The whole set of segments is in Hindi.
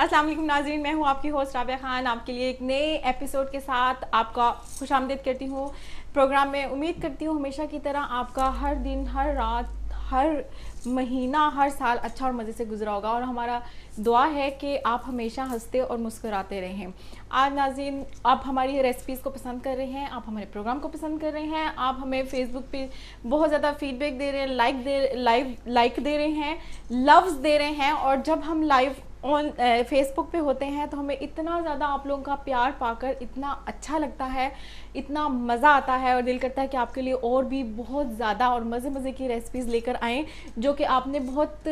अस्सलाम वालेकुम नाज़रीन, मैं हूँ आपकी होस्ट राबिया खान, आपके लिए एक नए एपिसोड के साथ आपका खुशामदीद करती हूँ प्रोग्राम में। उम्मीद करती हूँ हमेशा की तरह आपका हर दिन, हर रात, हर महीना, हर साल अच्छा और मज़े से गुजरा होगा, और हमारा दुआ है कि आप हमेशा हंसते और मुस्कुराते रहें। आज नाज़रीन, आप हमारी रेसिपीज़ को पसंद कर रहे हैं, आप हमारे प्रोग्राम को पसंद कर रहे हैं, आप हमें फेसबुक पे बहुत ज़्यादा फीडबैक दे रहे हैं, लाइक दे रहे हैं, लव्स दे रहे हैं, और जब हम लाइव ऑन फेसबुक पे होते हैं तो हमें इतना ज़्यादा आप लोगों का प्यार पाकर इतना अच्छा लगता है, इतना मज़ा आता है, और दिल करता है कि आपके लिए और भी बहुत ज़्यादा और मज़े मज़े की रेसिपीज़ लेकर आएँ जो कि आपने बहुत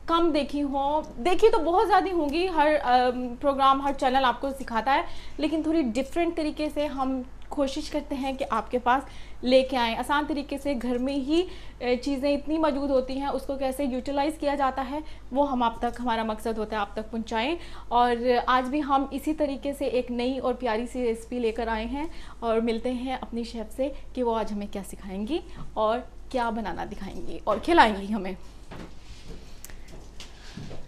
कम देखी हो। देखी तो बहुत ज़्यादा होंगी, हर प्रोग्राम, हर चैनल आपको सिखाता है, लेकिन थोड़ी डिफरेंट तरीके से हम कोशिश करते हैं कि आपके पास लेके आएँ। आसान तरीके से घर में ही चीज़ें इतनी मौजूद होती हैं, उसको कैसे यूटिलाइज़ किया जाता है वो हम आप तक, हमारा मकसद होता है आप तक पहुंचाएं। और आज भी हम इसी तरीके से एक नई और प्यारी सी रेसिपी लेकर आए हैं, और मिलते हैं अपनी शेफ़ से कि वो आज हमें क्या सिखाएंगी और क्या बनाना दिखाएंगी और खिलाएंगी हमें।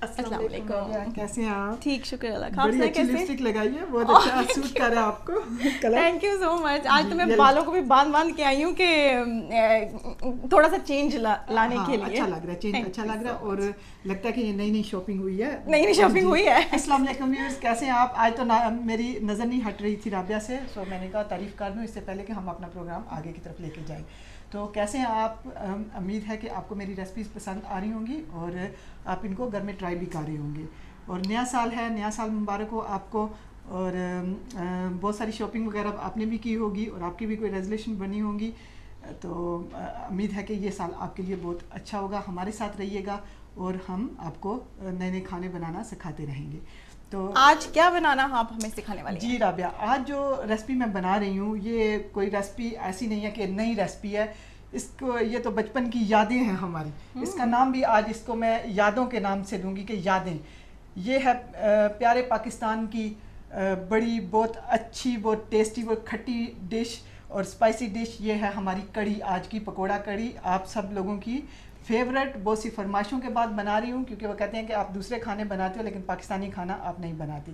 अस्सलाम वालेकुम, कैसे हैं आप? ठीक, शुक्र अल्लाह का। बड़ी अच्छी लिपस्टिक लगाई है, बहुत अच्छा सूट कर रहा है आपको colour. Thank you so much. आज तो मैं बालों को भी बांध के आई हूँ कि थोड़ा सा चेंज लाने के लिए। अच्छा लग रहा है, चेंज अच्छा लग रहा है, और लगता है कि ये नई नई शॉपिंग हुई है। नई शॉपिंग हुई है। अस्सलाम वालेकुम व्यूअर्स, कैसे हैं आप? आज तो मेरी नज़र नहीं हट रही थी राबिया से, सो मैंने कहा तारीफ़ कर दूँ इससे पहले कि हम अपना प्रोग्राम आगे की तरफ लेके जाएँ। तो कैसे हैं आप? उम्मीद है कि आपको मेरी रेसिपीज़ पसंद आ रही होंगी और आप इनको घर में ट्राई भी कर रहे होंगे। और नया साल है, नया साल मुबारक हो आपको, और बहुत सारी शॉपिंग वगैरह आपने भी की होगी और आपकी भी कोई रेजोल्यूशन बनी होंगी। तो उम्मीद है कि ये साल आपके लिए बहुत अच्छा होगा। हमारे साथ रहिएगा और हम आपको नए नए खाने बनाना सिखाते रहेंगे। तो आज क्या बनाना आप हमें सिखाने वाले हैं? जी राबिया, आज जो रेसिपी मैं बना रही हूँ ये कोई रेसिपी ऐसी नहीं है कि नई रेसिपी है। इसको, ये तो बचपन की यादें हैं हमारी। इसका नाम भी आज इसको मैं यादों के नाम से दूंगी कि यादें। ये है प्यारे पाकिस्तान की बड़ी, बहुत अच्छी, बहुत टेस्टी, बहुत खट्टी डिश और स्पाइसी डिश। ये है हमारी कड़ी, आज की पकोड़ा कड़ी, आप सब लोगों की फेवरेट। बहुत सी फरमाइशों के बाद बना रही हूँ, क्योंकि वो कहते हैं कि आप दूसरे खाने बनाते हो लेकिन पाकिस्तानी खाना आप नहीं बनाते।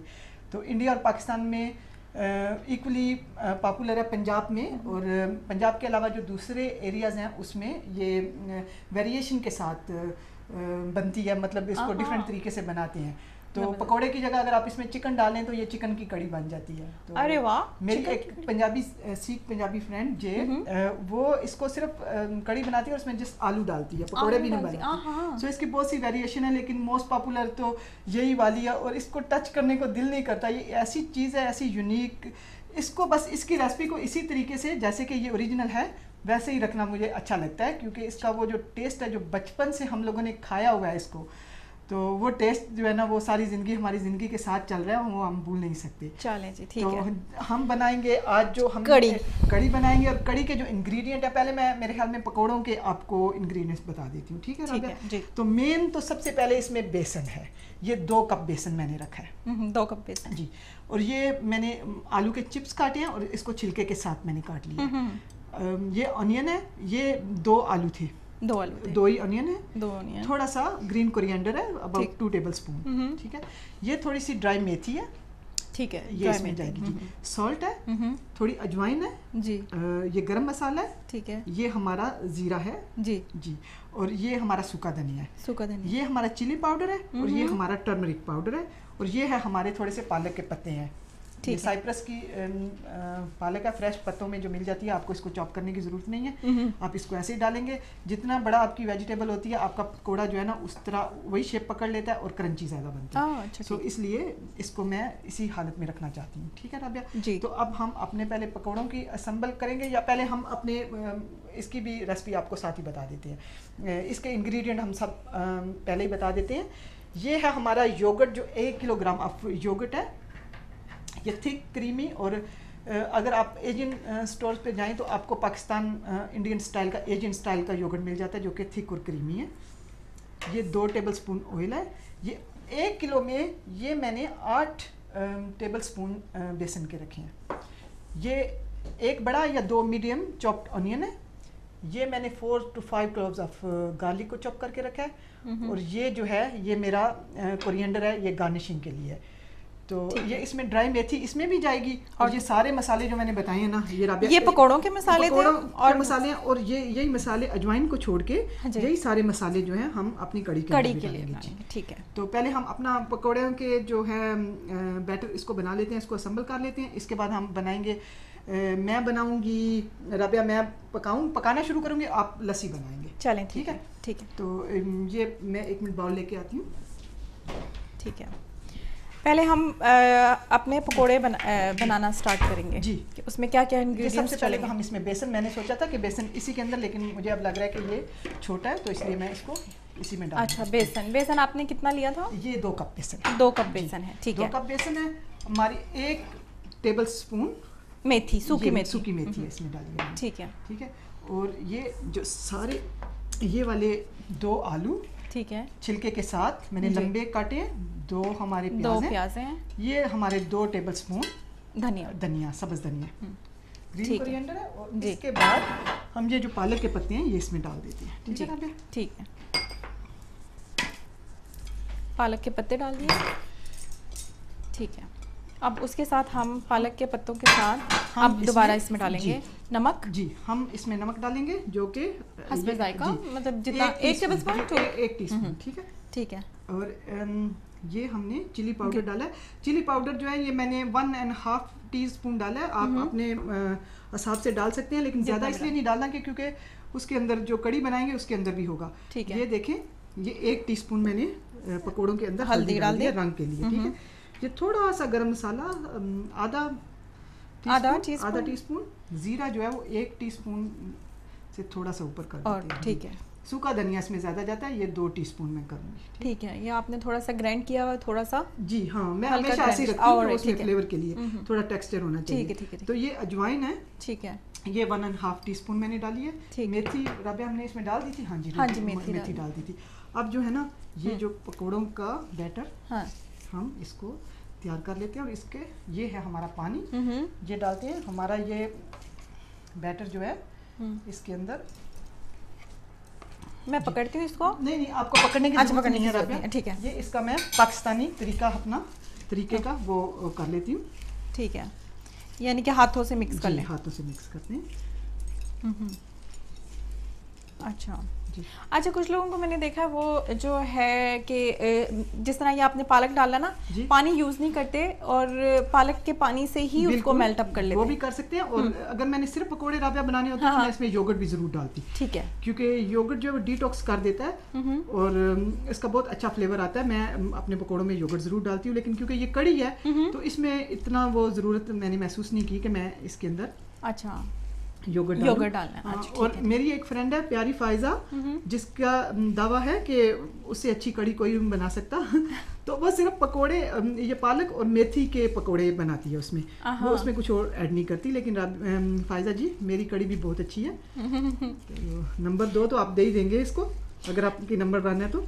तो इंडिया और पाकिस्तान में इक्वली पॉपुलर है पंजाब में, और पंजाब के अलावा जो दूसरे एरियाज़ हैं उसमें ये वेरिएशन के साथ बनती है, मतलब इसको डिफरेंट तरीके से बनाते हैं। तो पकोड़े की जगह अगर आप इसमें चिकन डालें तो ये चिकन की कड़ी बन जाती है। तो अरे वाह! मेरी एक पंजाबी सिख पंजाबी फ्रेंड वो इसको सिर्फ कड़ी बनाती है और उसमें जस्ट आलू डालती है, पकोड़े भी नहीं बनाती। सो इसकी बहुत सी वेरिएशन है, लेकिन मोस्ट पॉपुलर तो यही वाली है, और इसको टच करने को दिल नहीं करता। ये ऐसी चीज़ है, ऐसी यूनिक, इसको बस इसकी रेसिपी को इसी तरीके से जैसे कि ये ओरिजिनल है वैसे ही रखना मुझे अच्छा लगता है, क्योंकि इसका वो जो टेस्ट है, जो बचपन से हम लोगों ने खाया हुआ है इसको, तो वो टेस्ट जो है ना वो सारी ज़िंदगी, हमारी ज़िंदगी के साथ चल रहा है, वो हम भूल नहीं सकते। चलें जी, ठीक तो है। हम बनाएंगे आज जो हम कड़ी बनाएंगे, और कड़ी के जो इंग्रेडिएंट है, पहले मैं मेरे ख्याल में पकौड़ों के आपको इंग्रेडिएंट्स बता देती हूँ, ठीक है राबिया? तो मेन तो सबसे पहले इसमें बेसन है। ये 2 कप बेसन मैंने रखा है। 2 कप बेसन जी। और ये मैंने आलू के चिप्स काटे हैं और इसको छिलके के साथ मैंने काट लिया। ये ऑनियन है, ये 2 आलू थे, 2 आलू थे। 2 ही ऑनियन है, 2 ऑनियन, थोड़ा सा ग्रीन कोरिएंडर है, अबाउट 2 टेबलस्पून, ठीक है। ये थोड़ी सी ड्राई मेथी है, ठीक है, ये इसमें जाएगी जी। सॉल्ट है, थोड़ी अजवाइन है जी, ये गरम मसाला है, ठीक है, ये हमारा जीरा है जी जी, और ये हमारा सूखा धनिया है, सूखा धनिया, ये हमारा चिली पाउडर है, और ये हमारा टर्मरिक पाउडर है, और ये है हमारे थोड़े से पालक के पत्ते हैं। ये साइप्रस की पालक है, फ्रेश पत्तों में जो मिल जाती है, आपको इसको चॉप करने की ज़रूरत नहीं है, आप इसको ऐसे ही डालेंगे। जितना बड़ा आपकी वेजिटेबल होती है, आपका पकोड़ा जो है ना उस तरह वही शेप पकड़ लेता है और क्रंची ज़्यादा बनती है। अच्छा, तो इसलिए इसको मैं इसी हालत में रखना चाहती हूँ, ठीक है राबिया जी। तो अब हम अपने पहले पकौड़ों की असम्बल करेंगे, या पहले हम अपने इसकी भी रेसिपी आपको साथ ही बता देते हैं। इसके इंग्रेडिएंट हम सब पहले ही बता देते हैं। ये है हमारा योगर्ट, जो 1 किलोग्राम योगर्ट है। ये थिक क्रीमी, और अगर आप एशियन स्टोर्स पे जाएं तो आपको पाकिस्तान इंडियन स्टाइल का, एशियन स्टाइल का योगर्ट मिल जाता है, जो कि थिक और क्रीमी है। ये 2 टेबलस्पून ऑयल है। ये 1 किलो में ये मैंने 8 टेबलस्पून बेसन के रखे हैं। ये 1 बड़ा या 2 मीडियम चॉप्ड ऑनियन है, ये मैंने 4 to 5 क्लोव्स ऑफ गार्लिक को चॉप करके रखा है, और ये जो है ये मेरा कोरिएंडर है, ये गार्निशिंग के लिए है। तो ये इसमें ड्राई मेथी इसमें भी जाएगी, और ये सारे मसाले जो मैंने बताए हैं ना, ये राबिया, ये पकौड़ों के मसाले थे और मसाले हैं, और ये यही मसाले अजवाइन को छोड़ के यही सारे मसाले जो हैं हम अपनी कड़ी के लिए बनाएंगे। ठीक है, तो पहले हम अपना पकौड़ों के जो है बैटर इसको बना लेते हैं, इसको असेंबल कर लेते हैं। इसके बाद हम बनाएंगे, मैं बनाऊंगी, राबिया मैं पकाना शुरू करूंगी, आप लस्सी बनाएंगे। चलें, ठीक है। ठीक है, तो ये मैं 1 मिनट बाउल लेके आती हूँ। ठीक है, पहले हम अपने पकोड़े बनाना स्टार्ट करेंगे जी। कि उसमें क्या क्या इंग्रेडिएंट्स सबसे पहले तो हम इसमें बेसन, मैंने सोचा था कि बेसन इसी के अंदर, लेकिन मुझे अब लग रहा है कि ये छोटा है, तो इसलिए मैं इसको इसी में डाल। अच्छा, बेसन आपने कितना लिया था? ये 2 कप बेसन। 2 कप बेसन है, ठीक है। 2 कप बेसन है। हमारी 1 टेबल स्पून मेथी, सूखी मेथी है इसमें डालिए। ठीक है, ठीक है। और ये जो सारे ये वाले 2 आलू, ठीक है, छिलके के साथ मैंने लंबे काटे, 2 हमारे प्याज हैं, ये हमारे 2 टेबल स्पून धनिया, सब्ज धनिया, ग्रीन कोरिएंडर है। और इसके बाद हम ये जो पालक के पत्ते हैं ये इसमें डाल देते हैं। ठीक है राबिया? ठीक है, पालक के पत्ते डाल दिए। ठीक है, अब उसके साथ हम पालक के पत्तों के साथ अब दोबारा इसमें डालेंगे नमक। जी, हम इसमें नमक डालेंगे जो कि हस्बे जायका, मतलब जितना 1 टेबलस्पून, 1 टीस्पून। ठीक है, ठीक है। और ये हमने चिली पाउडर डाला है। चिली पाउडर जो है ये मैंने 1.5 टीस्पून डाला है। आप अपने हिसाब से डाल सकते हैं, लेकिन ज़्यादा इसलिए नहीं डालना कि क्योंकि उसके अंदर जो कड़ी बनाएंगे उसके अंदर भी होगा। ठीक है, ये देखें, ये 1 टीस्पून मैंने पकौड़ों के अंदर हल्दी डाल दी रंग के लिए। ठीक है, ये थोड़ा सा गरम मसाला आधा टीस्पून, जीरा जो है वो 1 टीस्पून से थोड़ा सा ऊपर कर देते हैं। ठीक है, सूखा धनिया इसमें ज़्यादा जाता है, ये 2 टीस्पून मैं करूँगी। ठीक है, ये आपने थोड़ा सा ग्राइंड किया हुआ, थोड़ा सा। जी हाँ, मैं हमेशा ऐसे ही रखती हूँ उसमें फ्लेवर के लिए, थोड़ा टेक्सचर होना चाहिए। ठीक है। तो ये अजवाइन है। ठीक है, ये 1.5 टीस्पून मैंने डाली है। मेथी राबिया हमने इसमें डाल दी थी। हाँ जी, मेथी डाल दी थी। अब जो है ना, ये जो पकौड़ों का बैटर, हम इसको तैयार कर लेते हैं। और इसके ये है हमारा पानी, ये डालते हैं। हमारा ये बैटर जो है इसके अंदर, मैं पकड़ती हूँ इसको। नहीं, आपको पकड़ने की जरूरत नहीं है राबिया। ठीक है, ये इसका मैं पाकिस्तानी तरीके का वो कर लेती हूँ। ठीक है, यानी कि हाथों से मिक्स कर लें। हाथों से मिक्स करते हैं। अच्छा जी। अच्छा, कुछ लोगों को मैंने देखा है वो जो है कि जिस तरह ये आपने पालक डाला ना, पानी यूज नहीं करते और पालक के पानी से ही उसको मेल्ट अप कर लेते हैं। वो भी कर सकते हैं। और अगर मैंने सिर्फ पकोड़े राबिया बनाने होते हैं तो मैं इसमें योगर्ट भी जरूर डालती। ठीक है, क्योंकि योगर्ट जो है डिटॉक्स कर देता है और इसका बहुत अच्छा फ्लेवर आता है। मैं अपने पकोड़ों में योगर्ट जरूर डालती हूँ, लेकिन क्योंकि ये कड़ी है तो इसमें इतना वो जरूरत मैंने महसूस नहीं की कि मैं इसके अंदर योगर्ट डालना है। और मेरी एक फ्रेंड है प्यारी फायजा, जिसका दावा है कि उससे अच्छी कड़ी कोई भी बना सकता तो वो सिर्फ पकोड़े, ये पालक और मेथी के पकोड़े बनाती है उसमें, वो उसमें कुछ और ऐड नहीं करती। लेकिन फायजा जी, मेरी कड़ी भी बहुत अच्छी है। तो नंबर 2 तो आप दे ही देंगे इसको, अगर आपकी नंबर 1 है तो।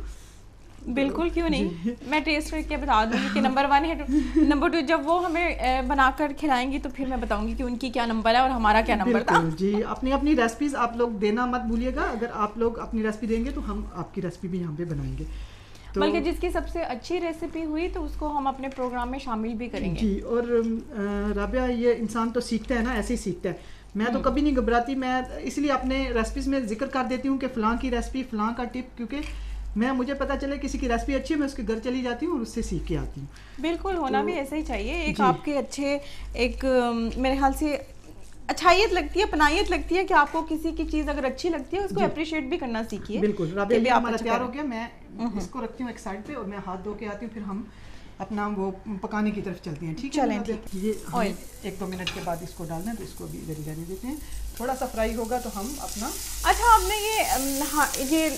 बिल्कुल, क्यों नहीं, मैं टेस्ट करके बता दूंगी कि नंबर 1 है। नंबर 2 जब वो हमें बनाकर खिलाएंगी तो फिर मैं बताऊंगी कि उनकी क्या नंबर है और हमारा क्या नंबर था। जी, अपनी रेसिपीज आप लोग देना मत भूलिएगा। अगर आप लोग अपनी रेसिपी देंगे तो हम आपकी रेसिपी भी यहाँ पे बनाएंगे। तो बल्कि जिसकी सबसे अच्छी रेसिपी हुई तो उसको हम अपने प्रोग्राम में शामिल भी करेंगे। जी, और राबिया, ये इंसान तो सीखता है ना, ऐसे ही सीखता है। मैं तो कभी नहीं घबराती, मैं इसलिए अपने रेसिपीज में जिक्र कर देती हूँ कि फ़लाँ की रेसिपी, फ़लाँ का टिप, क्योंकि मुझे पता चले किसी की रेसिपी अच्छी है, मैं उसके घर चली जाती हूँ और उससे सीख के आती हूँ। बिल्कुल, होना भी ऐसे ही चाहिए। एक आपके अच्छे, एक मेरे ख्याल से अच्छाइयत लगती है, अपनाइयत लगती है कि आपको किसी की चीज़ अगर अच्छी लगती है उसको अप्रिशिएट भी करना सीखिए। बिल्कुल राबिया, हमारा तैयार हो गया। मैं इसको रखती हूँ एक साइड पे और मैं हाथ धो के आती हूँ, फिर हम अपना वो पकाने की तरफ चलते हैं। ठीक है, ये ऑयल 1-2 मिनट के बाद इसको डालना है, तो इसको भी इधर रहने देते हैं। थोड़ा सा फ्राई होगा तो हम अपना। अच्छा, आपने ये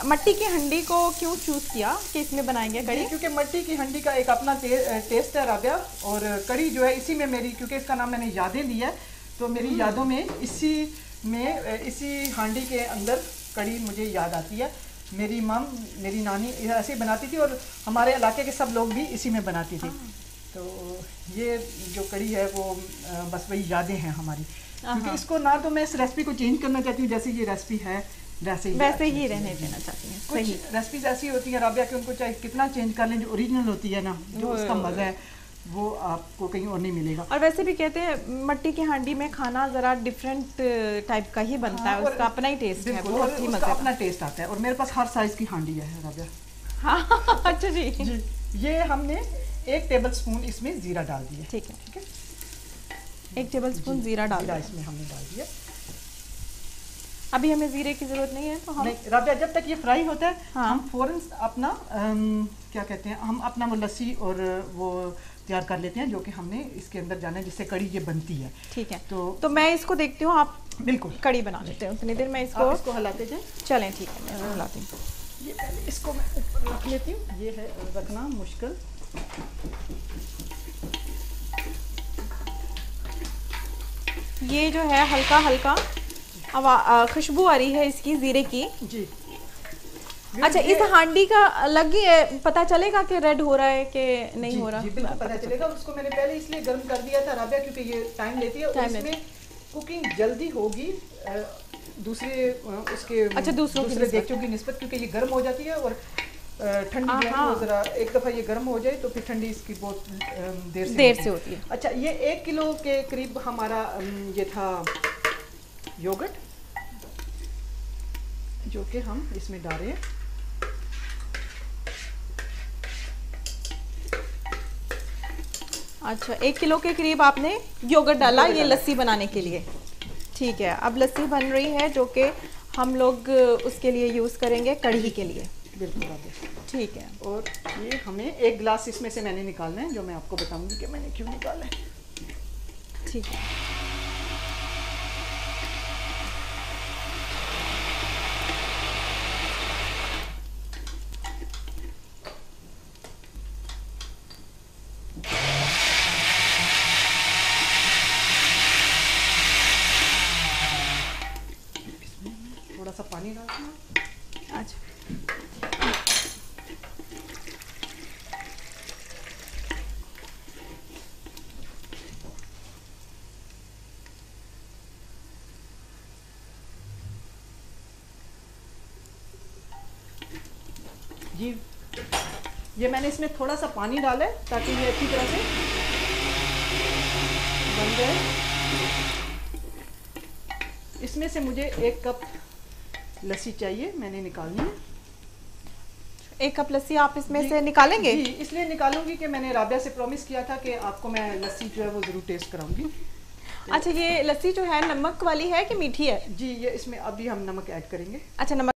मट्टी की हंडी को क्यों चूज़ किया कि इसमें बनाएंगे कड़ी? क्योंकि मट्टी की हंडी का एक अपना टेस्ट है राबिया, और कड़ी जो है इसी में मेरी, क्योंकि इसका नाम मैंने यादें लिया है, तो मेरी यादों में इसी हांडी के अंदर कड़ी मुझे याद आती है। मेरी नानी ऐसे ही बनाती थी और हमारे इलाके के सब लोग भी इसी में बनाती थी। तो ये जो कड़ी है वो बस वही यादें हैं हमारी, क्योंकि इसको ना तो मैं इस रेसिपी को चेंज करना चाहती हूँ, जैसे ये रेसिपी है वैसे ही रहने देना चाहती हैं। कुछ रेसिपीज ऐसी होती हैं राबिया कि उनको चाहे कितना चेंज कर लें, जो ओरिजिनल होती है ना, जो उसका मज़ा है वो आपको कहीं और नहीं मिलेगा। और वैसे भी कहते हैं मट्टी की हांडी में खाना ज़रा डिफरेंट टाइप का ही बनता है, उसका अपना ही टेस्ट है, बहुत ही मज़े का अपना टेस्ट आता है। और मेरे पास हर साइज़ की हांडी है राबिया। हाँ अच्छा जी। ये हमने 1 टेबल स्पून इसमें ज़ीरा डाल दिया। ठीक है, 1 टेबल स्पून ज़ीरा डाल दिया इसमें हमने डाल दिया। अभी हमें ज़ीरे की ज़रूरत नहीं है, तो हम नहीं राबिया, जब तक ये फ्राई होता है हाँ। हम फ़ौरन अपना क्या कहते हैं, हम अपना वो लस्सी और वो तैयार कर लेते हैं जो कि हमने इसके अंदर जाना है, जिससे कड़ी ये बनती है। ठीक है, तो मैं इसको देखती हूँ, आप बिल्कुल कड़ी बना लेते हैं, उतनी देर मैं इसको हिलाते जाएं। चलें ठीक है, मैं हिलाती हूँ। ये पहले इसको मैं ऊपर रख लेती हूँ, ये है रखना मुश्किल। ये जो है हल्का हल्का अब खुशबू आ रही है इसकी ज़ीरे की जी। अच्छा, इस हांडी का अलग ही है, पता चलेगा कि रेड हो रहा है कि नहीं हो रहा? जी बिल्कुल पता चलेगा। उसको मैंने पहले इसलिए गर्म कर दिया था राबिया, क्योंकि ये टाइम लेती है और इसमें कुकिंग जल्दी होगी दूसरे उसके अच्छा दूसरे देगचों की निस्बत, क्योंकि ये गर्म हो जाती है और ठंडी जो है वो ज़रा एक दफ़ा ये गर्म हो जाए तो फिर ठंडी इसकी बहुत देर से होती है। अच्छा, ये 1 किलो के करीब हमारा ये था योगर्ट, जो कि हम इसमें डाल रहे हैं। अच्छा, 1 किलो के करीब आपने योगर्ट डाला ये लस्सी बनाने के लिए। ठीक है, अब लस्सी बन रही है जो कि हम लोग उसके लिए यूज़ करेंगे कढ़ी के लिए। बिल्कुल ठीक है। और ये हमें 1 गिलास इसमें से मैंने निकालना है, जो मैं आपको बताऊंगी कि मैंने क्यों निकाला है। ठीक है, थोड़ा सा पानी डालना। अच्छा जी, ये मैंने इसमें थोड़ा सा पानी डाला है ताकि ये अच्छी तरह से बन जाए। इसमें से मुझे 1 कप लस्सी चाहिए, मैंने निकालनी है। 1 कप लस्सी आप इसमें से निकालेंगे? जी, इसलिए निकालूंगी कि मैंने राबिया से प्रॉमिस किया था कि आपको मैं लस्सी जो है वो ज़रूर टेस्ट कराऊंगी। अच्छा, ये लस्सी जो है नमक वाली है कि मीठी है? जी, ये इसमें अभी हम नमक ऐड करेंगे। अच्छा, नमक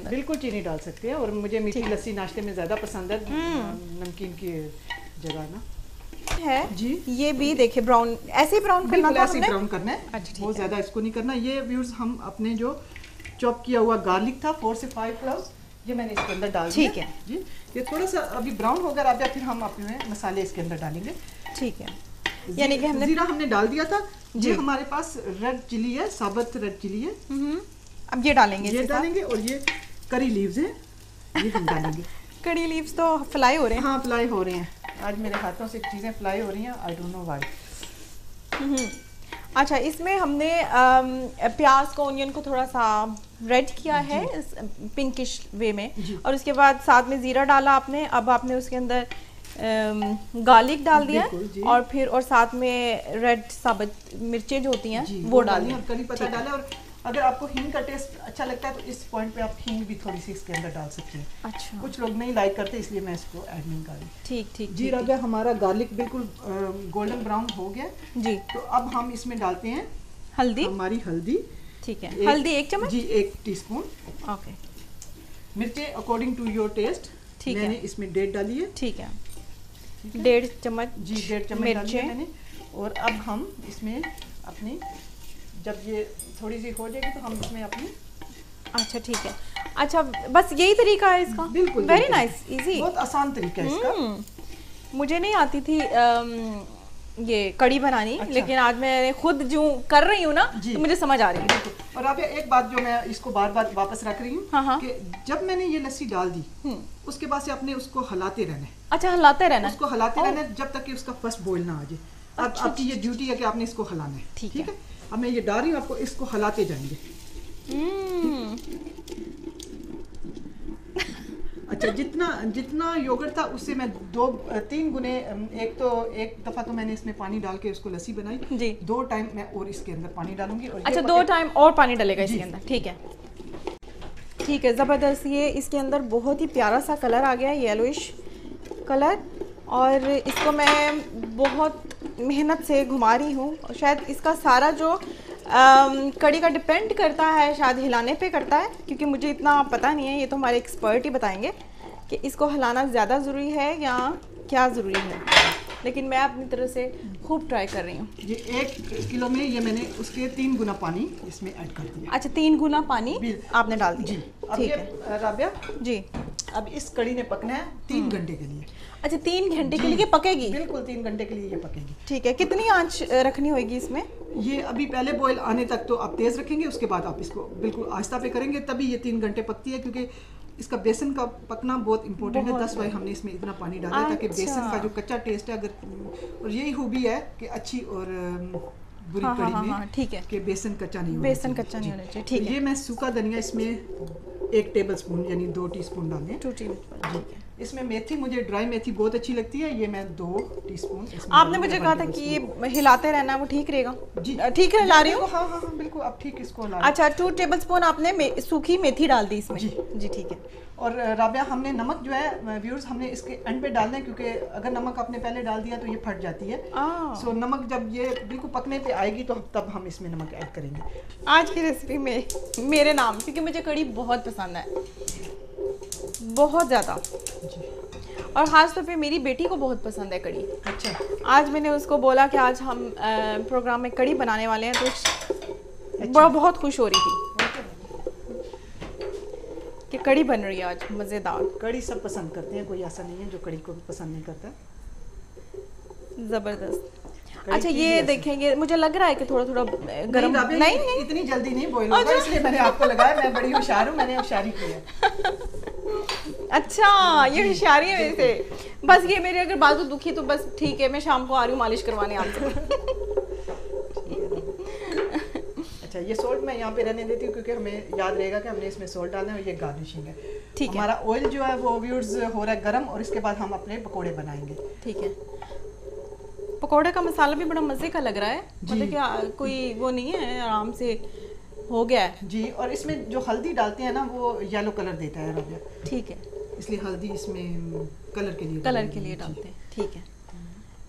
बिल्कुल चीनी डाल सकते हैं, और मुझे मीठी लस्सी नाश्ते में ज़्यादा पसंद है नमकीन की जगह ना है जी। ये भी देखिए ब्राउन, ऐसे ब्राउन करना था हमने? ब्राउन करना है। अच्छा, बहुत ज़्यादा इसको नहीं करना। ये व्यूअर्स, हम अपने जो चॉप किया हुआ गार्लिक था 4 से 5 क्लव्स, ये मैंने इसके अंदर डाल दिया। ठीक है जी, ये थोड़ा सा अभी ब्राउन होगा राबिया, फिर हम अपने मसाले इसके अंदर डालेंगे। ठीक है, यानी कि जीरा हमने डाल दिया था। ये हमारे पास रेड चिली है, साबुत रेड चिली है। अब ये डालेंगे, ये डालेंगे। और ये करी लीव्स है, ये हम डालेंगे। करी लीव्स तो फ्लाई हो रहे हैं। हाँ, फ्लाई हो रहे हैं। आज मेरे हाथों से चीज़ें फ्लाई हो रही हैं, आई डोंट नो व्हाई। अच्छा, इसमें हमने प्याज को, ऑनियन को थोड़ा सा रेड किया है पिंकिश वे में, और उसके बाद साथ में ज़ीरा डाला आपने। अब आपने उसके अंदर गार्लिक डाल दिया, और फिर और साथ में रेड साबुत मिर्चें जो होती हैं वो डाली, और करी पत्ता डाला। और अगर आपको हींग का टेस्ट अच्छा लगता है तो इस पॉइंट पे आप हींग भी थोड़ी सी इसके अंदर डाल सकते हैं। अच्छा, कुछ लोग नहीं लाइक करते, इसलिए मैं इसको ऐड नहीं कर रही। ठीक ठीक जी राबिया, हमारा गार्लिक बिल्कुल गोल्डन ब्राउन हो गया जी। तो अब हम इसमें डालते हैं हल्दी, हमारी हल्दी। ठीक है, हल्दी 1 चम्मच जी, 1 टीस्पून। ओके। मिर्चें अकॉर्डिंग टू योर टेस्ट, ठीक है, मैंने इसमें 1.5 डाली है। ठीक है, 1.5 चम्मच जी, 1.5 चम्मच डाली है मैंने। और अब हम इसमें अपनी, जब ये थोड़ी सी हो जाएगी तो हम इसमें अपनी, अच्छा ठीक है, अच्छा बस यही तरीका है इसका? बिल्कुल, वेरी नाइस, इजी, बहुत आसान तरीका है इसका। मुझे नहीं आती थी ये कड़ी बनानी। अच्छा। लेकिन आज मैं खुद जो कर रही हूँ ना तो मुझे समझ आ रही है। और अब एक बात जो मैं इसको बार बार वापस रख रही हूँ, हाँ। कि जब मैंने ये लस्सी डाल दी उसके बाद से आपने उसको हलाते रहना। अच्छा, हलाते रहना, उसको हलाते रहना जब तक कि उसका फर्स्ट बॉईल ना आ जाए। अब आपकी ये ड्यूटी है कि आपने इसको हलाना है। ठीक है। अब मैं ये डाल रही हूँ, आपको इसको हलाते जाएंगे। अच्छा, जितना योगर्ट था उससे मैं 2-3 गुने, एक दफा तो मैंने इसमें पानी डाल के उसको लस्सी बनाई जी। 2 टाइम मैं और इसके अंदर पानी डालूंगी। और अच्छा, 2 टाइम और पानी डालेगा इसके अंदर। ठीक है, ठीक है, ज़बरदस्त। ये इसके अंदर बहुत ही प्यारा सा कलर आ गया है, येलोइश कलर। और इसको मैं बहुत मेहनत से घुमा रही हूँ। शायद इसका सारा जो कड़ी का डिपेंड करता है, शायद हिलाने पे करता है, क्योंकि मुझे इतना पता नहीं है। ये तो हमारे एक्सपर्ट ही बताएंगे कि इसको हिलाना ज़्यादा ज़रूरी है या क्या ज़रूरी है। लेकिन मैं अपनी तरह से खूब ट्राई कर रही हूँ। ये 1 किलो में ये मैंने उसके 3 गुना पानी इसमें ऐड कर दिया। अच्छा, 3 गुना पानी आपने डाल दिया। ठीक है राबिया जी। अब इस कड़ी ने पकना है 3 घंटे के लिए। अच्छा, 3 घंटे के लिए पकेगी? बिल्कुल 3 घंटे के लिए ये पकेगी। ठीक है। कितनी आंच रखनी होगी इसमें? ये अभी पहले बॉईल आने तक तो आप तेज़ रखेंगे, उसके बाद आप इसको बिल्कुल आहिस्ता पे करेंगे, तभी ये 3 घंटे पकती है। क्योंकि इसका बेसन का पकना बहुत इंपॉर्टेंट है। 10 वाई हमने इसमें इतना पानी डाला है ताकि बेसन का जो कच्चा टेस्ट है, अगर और यही खूबी है कि अच्छी और बुरी कड़ी में ठीक है कि बेसन कच्चा नहीं होना चाहिए। ठीक है। ये मैं सूखा धनिया इसमें 1 टेबल स्पून यानी 2 टीस्पून डालें। 2 टीस्पून। इसमें मेथी, मुझे ड्राई मेथी बहुत अच्छी लगती है, ये मैं 2 टीस्पून। आपने मुझे कहा था कि ये हिलाते रहना, वो ठीक रहेगा? जी ठीक है, हिला रही हूँ। हाँ बिल्कुल, आप ठीक इसको हिला। अच्छा, 2 टेबल स्पून आपने सूखी मेथी डाल दी इसमें? जी ठीक है। और राबिया, हमने नमक जो है व्यूअर्स हमने इसके एंड पे डालना है, क्योंकि अगर नमक आपने पहले डाल दिया तो ये फट जाती है। सो नमक जब ये बिल्कुल पकने पे आएगी तो तब हम इसमें नमक ऐड करेंगे। आज की रेसिपी में मेरे नाम, क्योंकि मुझे कड़ी बहुत पसंद है, बहुत ज़्यादा। और ख़ास तौर पे मेरी बेटी को बहुत पसंद है कड़ी। अच्छा। आज मैंने उसको बोला कि आज हम प्रोग्राम में कड़ी बनाने वाले हैं, तो बहुत खुश हो रही थी कि कड़ी बन रही है आज, मज़ेदार। कड़ी सब पसंद करते हैं, कोई ऐसा नहीं है जो कड़ी को पसंद नहीं करता। ज़बरदस्त। अच्छा, ये देखेंगे, मुझे लग रहा है कि थोड़ा थोड़ा गर्म नहीं इतनी जल्दी नहीं बॉईल होगा, इसलिए मैंने आपको लगाया। मैं बड़ी होशियार हूँ, मैंने होशियारी की है। अच्छा, ये होशियारी है वैसे। बस ये मेरे अगर बाजू दुखी तो बस ठीक है, मैं शाम को आ रही हूँ मालिश करवाने आपसे। अच्छा, ये सॉल्ट मैं यहाँ पे रहने देती हूँ क्योंकि हमें याद रहेगा कि हमने इसमें सॉल्ट डालना है। और ये गार्निशिंग है। ठीक है। हमारा ऑयल जो है वो व्यूअर्स हो रहा है गर्म, और इसके बाद हम अपने पकोड़े बनाएंगे। ठीक है। पकोड़े का मसाला भी बड़ा मज़े का लग रहा है, मतलब कि कोई वो नहीं है, आराम से हो गया है जी। और इसमें जो हल्दी डालते हैं ना, वो येलो कलर देता है राबिया। ठीक है, इसलिए हल्दी इसमें कलर के लिए डालते हैं। ठीक है।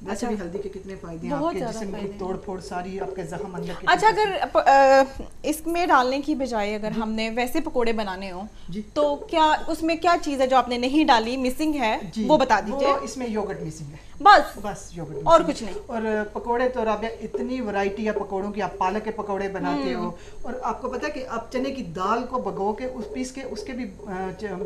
वैसे भी हल्दी के कितने फायदे हैं, आपके जिस्म की तोड़ फोड़ सारी, आपके जख्म अंदर के। अच्छा, अगर इसमें डालने की बजाय अगर हमने वैसे पकोड़े बनाने हो तो क्या उसमें क्या चीज़ है जो आपने नहीं डाली, मिसिंग है, वो बता दीजिए। इसमें योगर्ट मिसिंग है, बस योगर्ट, और कुछ नहीं। और पकोड़े तो राबिया इतनी वैरायटी है पकोड़ों की। आप पालक के पकोड़े बनाते हो, और आपको पता है कि आप चने की दाल को भगो के पीस के उसके भी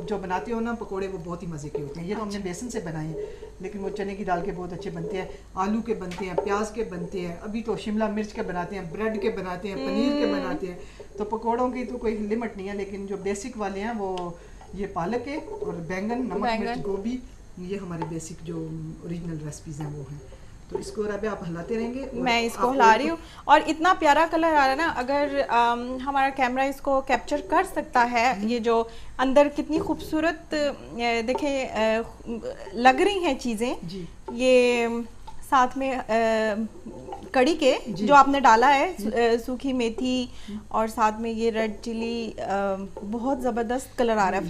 जो बनाते हो ना पकोड़े, वो बहुत ही मज़े के होते हैं। ये तो हमने बेसन से बनाए हैं, लेकिन वो चने की दाल के बहुत अच्छे बनते हैं, आलू के बनते हैं, प्याज के बनते हैं, अभी तो शिमला मिर्च के बनाते हैं, ब्रेड के बनाते हैं, पनीर के बनाते हैं। तो पकोड़ों की तो कोई लिमिट नहीं है, लेकिन जो बेसिक वाले हैं वो ये पालक के और बैंगन, नमक मिर्च, गोभी, ये हमारे बेसिक जो ओरिजिनल रेसिपीज़ हैं वो हैं। तो इसको राबिया आप हिलाते रहेंगे। मैं इसको हिला रही हूँ, और इतना प्यारा कलर आ रहा है ना। अगर हमारा कैमरा इसको कैप्चर कर सकता है, ये जो अंदर कितनी खूबसूरत देखें लग रही हैं चीज़ें, ये साथ में कड़ी के जो आपने डाला है, सूखी मेथी, और साथ में ये रेड चिली, बहुत ज़बरदस्त कलर आ रहा है।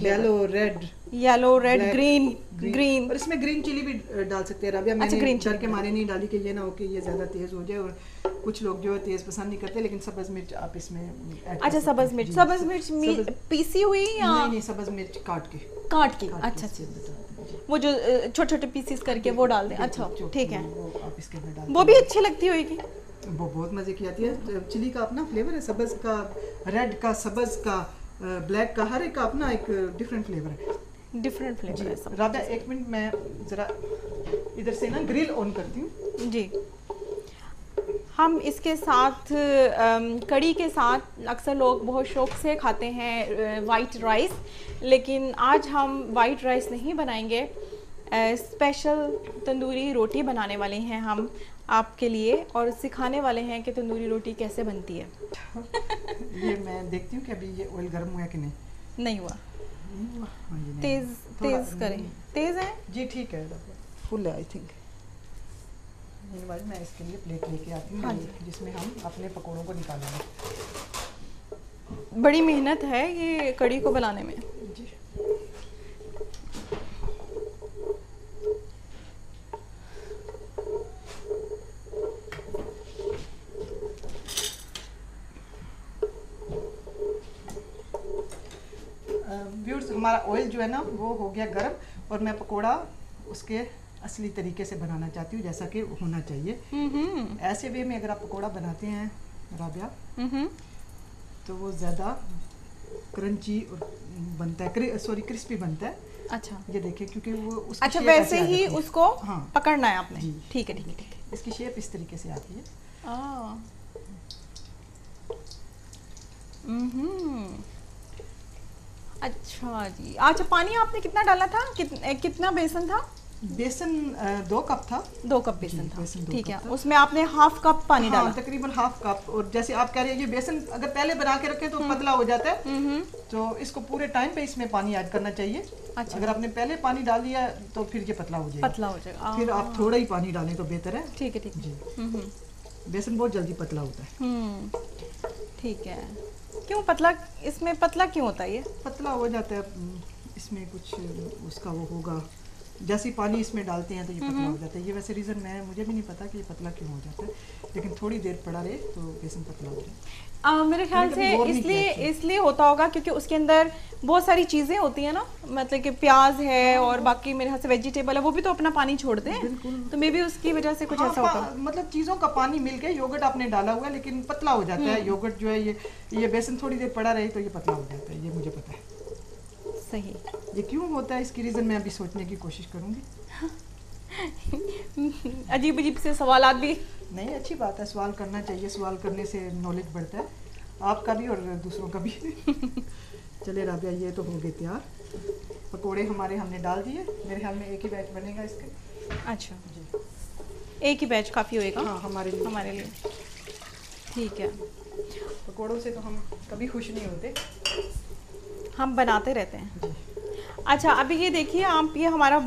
येलो रेड ग्रीन, और इसमें ग्रीन चिली भी डाल सकते हैं राबिया। मैंने ग्रीन डर के मारे नहीं डाली कि ये ना हो कि ये ज़्यादा तेज़ हो जाए, और कुछ लोग जो है तेज़ पसंद नहीं करते, लेकिन सब्ज़ मिर्च आप इसमें ऐड। अच्छा, सब्ज़ मिर्च पीसी हुई या नहीं, सब्ज़ मिर्च काट के। अच्छा, वो जो छोटे छोटे पीसेस करके वो डाल दें। अच्छा, ठीक है। आप इसके अंदर डाल, वो भी अच्छी लगती होगी, वो बहुत मज़े की आती है। चिली का अपना फ्लेवर है, सब्ज़ का, रेड का, सब्ज़ का, ब्लैक का, हर एक का अपना एक डिफरेंट फ्लेवर है। सब। राबिया, 1 मिनट मैं ज़रा इधर से ना ग्रिल ऑन करती हूँ जी। हम इसके साथ कड़ी के साथ अक्सर लोग बहुत शौक़ से खाते हैं वाइट राइस, लेकिन आज हम वाइट राइस नहीं बनाएंगे, स्पेशल तंदूरी रोटी बनाने वाले हैं हम आपके लिए और सिखाने वाले हैं कि तंदूरी रोटी कैसे बनती है। ये मैं देखती हूँ कि अभी ये ऑयल गर्म हुआ कि नहीं हुआ। हाँ, तेज़ करें। तेज़ है जी, ठीक है, फुल है आई थिंक। मैं इसके लिए प्लेट लेके आती हूँ, हाँ, जिसमें हम अपने पकौड़ों को निकालेंगे। बड़ी मेहनत है ये कड़ी को बनाने में जी। व्यूअर्स, हमारा ऑयल जो है ना वो हो गया गर्म और मैं पकोड़ा उसके असली तरीके से बनाना चाहती हूँ, जैसा कि होना चाहिए। ऐसे वे में अगर आप पकोड़ा बनाते हैं राबिया, तो वो ज़्यादा क्रंची बनता है, सॉरी क्रिस्पी बनता है। अच्छा, ये देखिए, क्योंकि वो उसकी अच्छा वैसे ही उसको हाँ पकड़ना है आपने। ठीक है, ठीक है, ठीक है। इसकी शेप इस तरीके से आती है। अच्छा जी। अच्छा, पानी आपने कितना डाला था? कितना बेसन था? बेसन 2 कप था। 2 कप बेसन था, ठीक है। था। उसमें आपने हाफ कप पानी डाला? तकरीबन हाफ कप। और जैसे आप कह रहे हैं ये बेसन अगर पहले बना के रखें तो पतला हो जाता है, तो इसको पूरे टाइम पे इसमें पानी ऐड करना चाहिए। अच्छा। अगर आपने पहले पानी डाल दिया तो फिर ये पतला हो जाएगा। फिर आप थोड़ा ही पानी डालें तो बेहतर है। ठीक है, ठीक है। बेसन बहुत जल्दी पतला होता है। ठीक है। क्यों पतला, इसमें पतला क्यों होता है? ये पतला हो जाता है, इसमें कुछ उसका वो होगा, जैसे पानी इसमें डालते हैं तो ये पतला हो जाता है। ये वैसे रीज़न मुझे भी नहीं पता कि ये पतला क्यों हो जाता है, लेकिन थोड़ी देर पड़ा रहे तो बेसन पतला हो जाए। मेरे ख्याल से इसलिए होता होगा क्योंकि उसके अंदर बहुत सारी चीज़ें होती हैं ना, मतलब कि प्याज है और बाकी मेरे ख्याल से वेजिटेबल है, वो भी तो अपना पानी छोड़ते हैं, तो मे बी उसकी वजह से कुछ ऐसा होता है। मतलब चीज़ों का पानी मिल के योगर्ट आपने डाला हुआ है लेकिन पतला हो जाता है। योगर्ट जो है ये बेसन थोड़ी देर पड़ा रहे तो ये पतला हो जाता है, ये मुझे पता है। सही। ये क्यों होता है इसकी रीज़न मैं अभी सोचने की कोशिश करूँगी। अजीब अजीब से सवालात भी नहीं, अच्छी बात है, सवाल करना चाहिए। सवाल करने से नॉलेज बढ़ता है, आपका भी और दूसरों का भी। चले राबिया, ये तो हो गए तैयार पकोड़े हमारे, हमने डाल दिए। मेरे ख्याल में एक ही बैच बनेगा इसके। अच्छा जी, एक ही बैच काफ़ी होएगा। हाँ, हमारे लिए ठीक है। पकोड़ों से तो हम कभी खुश नहीं होते, हम बनाते रहते हैं। अच्छा, अभी ये देखिए आप, ये हमारा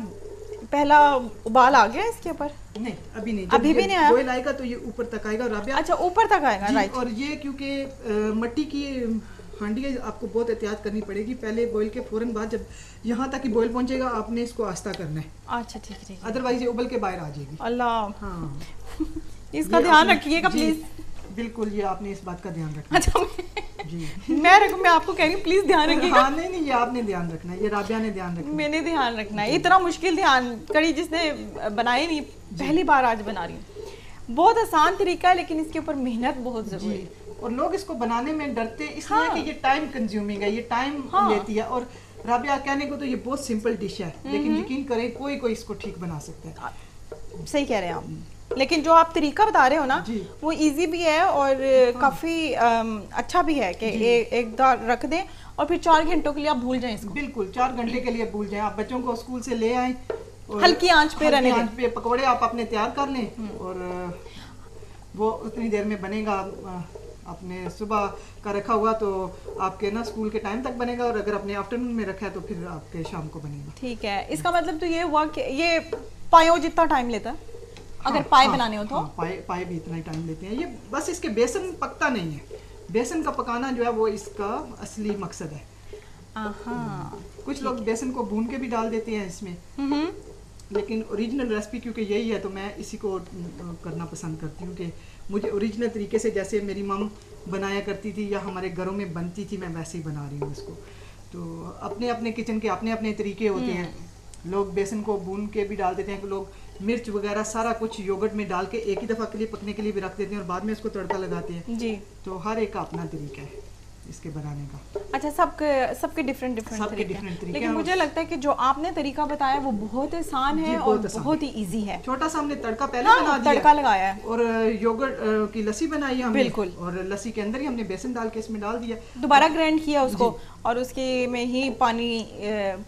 पहला उबाल आ गया इसके ऊपर? नहीं, अभी नहीं, अभी भी नहीं आया। बॉयल आएगा तो ये ऊपर तक आएगा राबिया। अच्छा, ऊपर तक आएगा, राइट। और ये क्योंकि मिट्टी की हांडी है, आपको बहुत एहतियात करनी पड़ेगी। पहले बॉयल के फौरन बाद जब यहाँ तक कि बॉयल पहुँचेगा आपने इसको आस्ता करना है। अच्छा, ठीक है, अदरवाइज ये उबल के बाहर आ जाएगी। अल्लाह, हाँ। इसका ध्यान रखिएगा प्लीज। बिल्कुल, ये आपने इस बात का ध्यान रखना। अच्छा, मैं आपको कह रही हूँ प्लीज ध्यान रखिएगा। हाँ, नहीं, ये आपने ध्यान रखना है, ये राबिया ने ध्यान रखना है। मैंने ध्यान रखना है। इतना मुश्किल ध्यान कड़ी जिसने बनाई नहीं, पहली बार आज बना रही हूँ। बहुत आसान तरीका है लेकिन इसके ऊपर मेहनत बहुत जरूरी है। और लोग इसको बनाने में डरते इसलिए कि ये टाइम कंज्यूमिंग है, ये टाइम लेती है। और राबिया कहने को तो ये बहुत सिंपल डिश है, लेकिन यकीन करें कोई इसको ठीक बना सकता है। सही कह रहे हैं आप, लेकिन जो आप तरीका बता रहे हो ना वो इजी भी है और काफ़ी अच्छा भी है कि एक दाल रख दें और फिर 4 घंटों के लिए आप भूल जाएं इसको। बिल्कुल, 4 घंटे के लिए भूल जाएं। आप बच्चों को स्कूल से ले आएं, हल्की आंच पे रहने दें। आंच पे पकौड़े आप अपने तैयार कर लें और वो उतनी देर में बनेगा। आपने सुबह का रखा हुआ तो आपके ना स्कूल के टाइम तक बनेगा, और अगर आपने आफ्टरनून में रखा है तो फिर आपके शाम को बनेगा। ठीक है, इसका मतलब तो ये हुआ कि ये पायों जितना टाइम लेता है। अगर पाए बनाने हो तो पाए भी इतना ही टाइम लेते हैं। ये बस इसके बेसन पकता नहीं है, बेसन का पकाना जो है वो इसका असली मकसद है। कुछ लोग बेसन को भून के भी डाल देते हैं इसमें, लेकिन ओरिजिनल रेसिपी क्योंकि यही है तो मैं इसी को करना पसंद करती हूँ कि मुझे ओरिजिनल तरीके से जैसे मेरी मम बनाया करती थी या हमारे घरों में बनती थी, मैं वैसे ही बना रही हूँ इसको। तो अपने अपने किचन के अपने अपने तरीके होते हैं। लोग बेसन को भून के भी डाल देते हैं, लोग मिर्च वगैरह सारा कुछ योगर्ट में डाल के एक ही दफ़ा के लिए पकने के लिए भी रख देते हैं और बाद में इसको तड़का लगाते हैं जी। तो हर एक का अपना तरीका है, इसके बनाने का। अच्छा, सबके डिफरेंट तरीके हैं, लेकिन मुझे लगता है कि जो आपने तरीका बताया वो बहुत आसान है और बहुत ही इजी है। छोटा सा हमने तड़का पहले बना दिया, तड़का लगाया है और योगर्ट की लस्सी बनाई हमने, बिल्कुल, और लस्सी के अंदर ही हमने बेसन डाल के इसमें डाल दिया, दोबारा ग्राइंड किया उसको, और उसके में ही पानी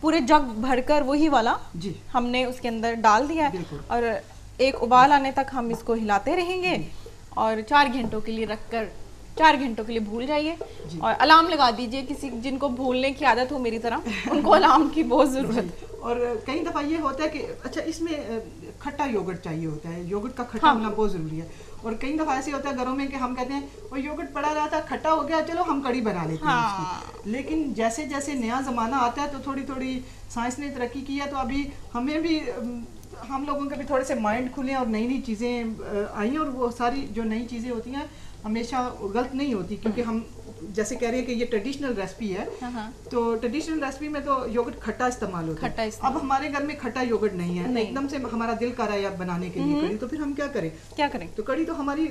पूरे जग भरकर वही वाला जी हमने उसके अंदर डाल दिया, और एक उबाल आने तक हम इसको हिलाते रहेंगे, और 4 घंटों के लिए रखकर 4 घंटों के लिए भूल जाइए, और अलार्म लगा दीजिए। किसी जिनको भूलने की आदत हो मेरी तरह, उनको अलार्म की बहुत ज़रूरत है। और कई दफ़ा ये होता है कि अच्छा इसमें खट्टा योगर्ट चाहिए होता है, योगर्ट का खट्टा होना बहुत ज़रूरी है, और कई दफ़ा ऐसे होता है घरों में कि हम कहते हैं वो योगर्ट पड़ा रहा था, खट्टा हो गया, चलो हम कड़ी बना लेते हैं उसकी। लेकिन जैसे जैसे नया ज़माना आता है तो थोड़ी थोड़ी साइंस ने तरक्की की है, तो अभी हमें भी, हम लोगों के भी थोड़े से माइंड खुले और नई नई चीज़ें आई हैं, और वो सारी जो नई चीज़ें होती हैं हमेशा गलत नहीं होती, क्योंकि हम जैसे कह रहे हैं कि ये ट्रेडिशनल रेसिपी है, तो ट्रेडिशनल रेसिपी में तो योगर्ट खट्टा इस्तेमाल होता है। अब हमारे घर में खट्टा योगर्ट नहीं है, एकदम से हमारा दिल कर रहा है बनाने के लिए कड़ी, तो फिर हम क्या करें? तो कड़ी तो हमारी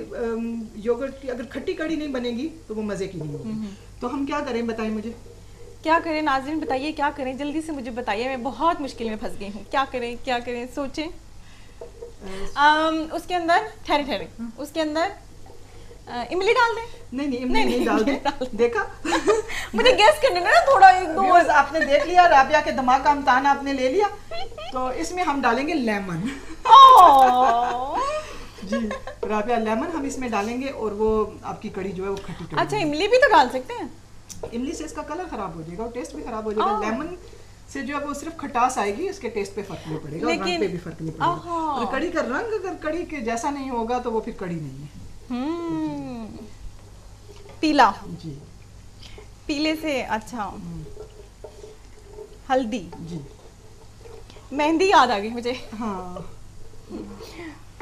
योगर्ट की, अगर खट्टी कड़ी नहीं बनेगी तो वो मज़े की नहीं होगी, तो हम क्या करें, बताएं मुझे। क्या करें नाज़रीन, बताइए क्या करें, जल्दी से मुझे बताइए, मैं बहुत मुश्किल में फंस गई हूँ। क्या करें सोचें। उसके अंदर ठहरे उसके अंदर इमली डाल दें? नहीं, इमली नहीं डाल दें। देखा मुझे गैस करने ना थोड़ा, एक दो आपने देख लिया, राबिया के दिमाग का इम्तिहान आपने ले लिया, तो इसमें हम डालेंगे लेमन। जी राबिया, लेमन हम इसमें डालेंगे, और वो आपकी कड़ी जो है वो खट्टी कड़ी। अच्छा, इमली भी तो डाल सकते हैं? इमली से इसका कलर खराब हो जाएगा और टेस्ट भी खराब हो जाएगा। लेमन से जो है वो सिर्फ खटास आएगी, उसके टेस्ट पे फर्क नहीं पड़ेगा, लेकिन रंग पे भी फर्क नहीं पड़ेगा। और कड़ी का रंग अगर कड़ी के जैसा नहीं होगा तो वो फिर कड़ी नहीं है। पीला जी, पीले से अच्छा। हल्दी जी, मेहंदी याद आ गई मुझे। हाँ,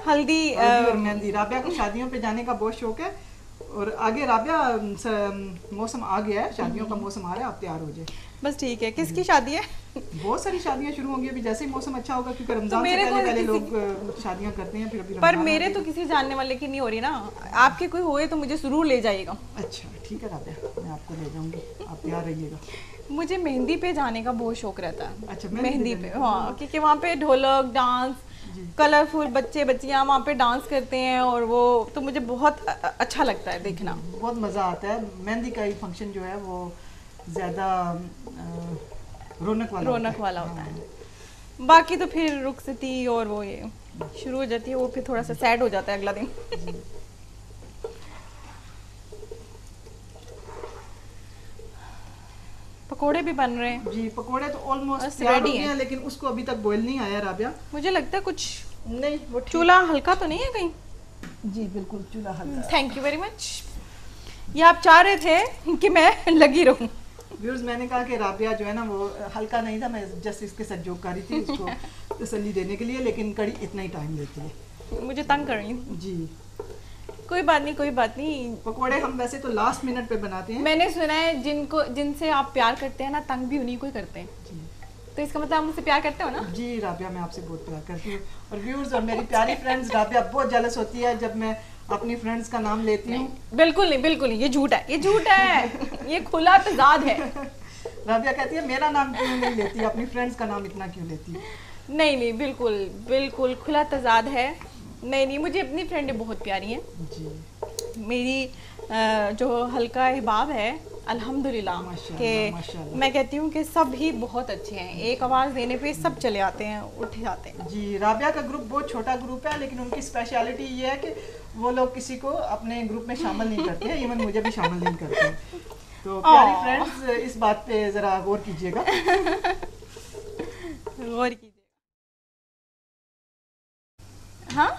हल्दी और मेहंदी। राबिया को शादियों पे जाने का बहुत शौक है, और आगे राबिया मौसम आ गया है, शादियों का मौसम आ रहा है, आप तैयार हो जाए। बस ठीक है। किसकी शादी है? बहुत सारी शादियां शुरू होंगी अभी, जैसे ही मौसम अच्छा होगा, क्योंकि रमजान से पहले लोग शादियां करते हैं, फिर अभी पर मेरे तो किसी जानने वाले की नहीं हो रही ना, आपके कोई होए तो मुझे जरूर ले जाइएगा। अच्छा ठीक है राबिया, मैं आपको ले जाऊंगी, आप तैयार रहिएगा। मुझे मेहंदी पे जाने का बहुत शौक रहता है। अच्छा, मेहंदी पे, हाँ, क्योंकि वहाँ पे ढोलक, डांस, कलरफुल बच्चे बच्चियाँ वहाँ पे डांस करते हैं, और वो तो मुझे बहुत अच्छा लगता है देखना, बहुत मज़ा आता है। मेहंदी का फंक्शन जो है वो ज़्यादा रौनक वाला होता है। बाकी तो फिर रुखसती और वो ये शुरू हो जाती है, वो फिर थोड़ा सा सैड हो जाता है अगला दिन। पकोड़े भी बन रहे हैं। जी, पकोड़े तो ऑलमोस्ट रेडी हैं, लेकिन उसको अभी तक बॉईल नहीं आया राबिया। मुझे लगता है कुछ नहीं, वो चूल्हा हल्का तो नहीं है कहीं? जी बिल्कुल, चूल्हा हल्का। Thank you very much. ये आप चाह रहे थे कि मैं लगी रहूं। व्यूअर्स, मैंने कहा कि राबिया जो है ना वो हल्का नहीं था, मैं जस्ट इसके साथ जोक कर रही थी उसको तसल्ली देने के लिए, लेकिन कड़ी इतना ही टाइम लेती है। मुझे तंग कर रही है। जी कोई बात नहीं। पकोड़े हम वैसे तो लास्ट मिनट पे बनाते हैं। मैंने सुना है जिनसे आप प्यार करते हैं ना, तंग भी उन्हीं को ही करते हैं। जी, तो इसका मतलब आप मुझसे प्यार करते हो ना? जी राबिया, मैं आपसे बहुत प्यार करती हूँ, और व्यूअर्स और मेरी प्यारी फ्रेंड्स, राबिया बहुत जेलस होती है जब मैं अपनी फ्रेंड्स का नाम लेती हूँ। बिल्कुल नहीं, ये झूठ है, ये खुला तजाद है। राबिया कहती है मेरा नाम क्यों नहीं लेती, अपनी फ्रेंड्स का नाम इतना क्यों लेती? नहीं, बिल्कुल खुला तजाद है। नहीं, मुझे अपनी फ्रेंडें बहुत प्यारी हैं जी। मेरी जो हल्का अहबाब है, अल्हम्दुलिल्लाह, कि मैं कहती हूँ कि सब ही बहुत अच्छे हैं, एक आवाज़ देने पे सब चले आते हैं, उठ जाते हैं। जी, राबिया का ग्रुप बहुत छोटा ग्रुप है, लेकिन उनकी स्पेशलिटी ये है कि वो लोग किसी को अपने ग्रुप में शामिल नहीं करते हैं, इवन मुझे भी शामिल नहीं करते हैं। तो प्यारी फ्रेंड्स, इस बात पे ज़रा गौर कीजिएगा। गौर कीजिएगा। हाँ,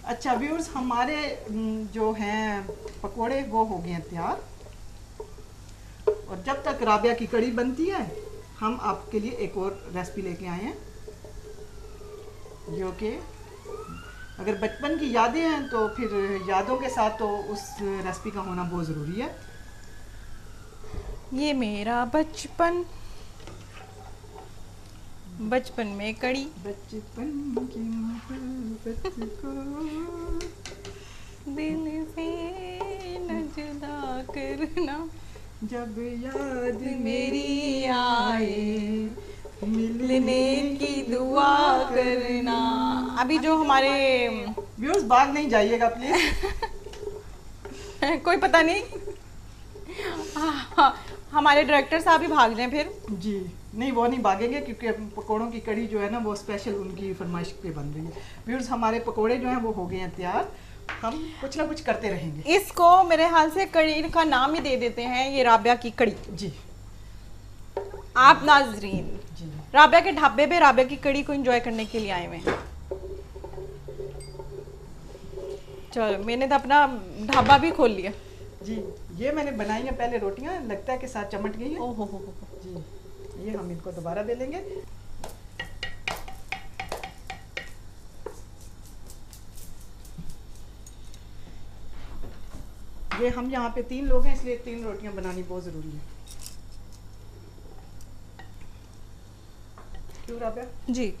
अच्छा व्यूअर्स, हमारे जो हैं पकोड़े वो हो गए हैं तैयार, और जब तक राबिया की कड़ी बनती है हम आपके लिए एक और रेसिपी लेके आए हैं, जो कि अगर बचपन की यादें हैं तो फिर यादों के साथ तो उस रेसिपी का होना बहुत ज़रूरी है। ये मेरा बचपन में कड़ी, बचपन की मोहब्बत को दिल से न जुदा करना, जब याद मेरी मेरी आए आए मिलने की दुआ करना। अभी जो हमारे व्यूअर्स भाग नहीं जाइएगा प्लीज। कोई पता नहीं, हमारे डायरेक्टर साहब ही भाग जाएं फिर। जी नहीं, वो नहीं भागेंगे क्योंकि पकोड़ों की कड़ी जो है ना वो स्पेशल उनकी फरमाइश पे बन रही है। व्यूअर्स हमारे पकोड़े जो हैं वो हो गए हैं तैयार, हम कुछ ना कुछ करते रहेंगे। इसको मेरे हाल से कड़ी का नाम ही दे देते हैं, ये राबिया की कड़ी। जी आप नाजरीन जी राबिया के ढाबे पे राबिया की कड़ी को एंजॉय करने के लिए आए हुए हैं। चलो मैंने तो अपना ढाबा भी खोल लिया। जी, ये मैंने बनाई है पहले रोटियां, लगता है कि साथ चमट गई है। ओहो हो। जी, ये हम इनको दोबारा बेलेंगे। ये हम यहाँ पे 3 लोग हैं इसलिए 3 रोटियां बनानी बहुत जरूरी है। क्यों राबिया? जी,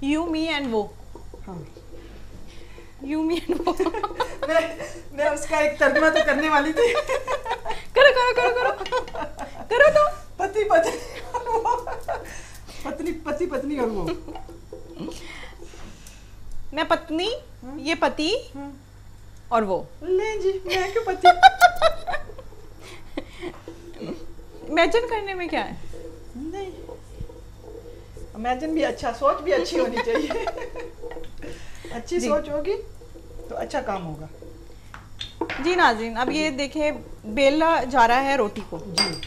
यू मी एंड वो, हाँ यू मी एंड वो। मैं उसका एक तर्जुमा तो करने वाली थी। करो करो करो करो करो तो। पति पत्नी पत्नी पति पत्नी और वो। मैं पत्नी, ये पति और वो। ले जी, मैं क्यों पति? इमेजिन करने में क्या है? नहीं, इमेजिन भी अच्छा, सोच भी अच्छी होनी चाहिए। अच्छी सोच होगी तो अच्छा काम होगा। जी नाज़रीन, अब ये देखिए बेला जा रहा है रोटी को। जी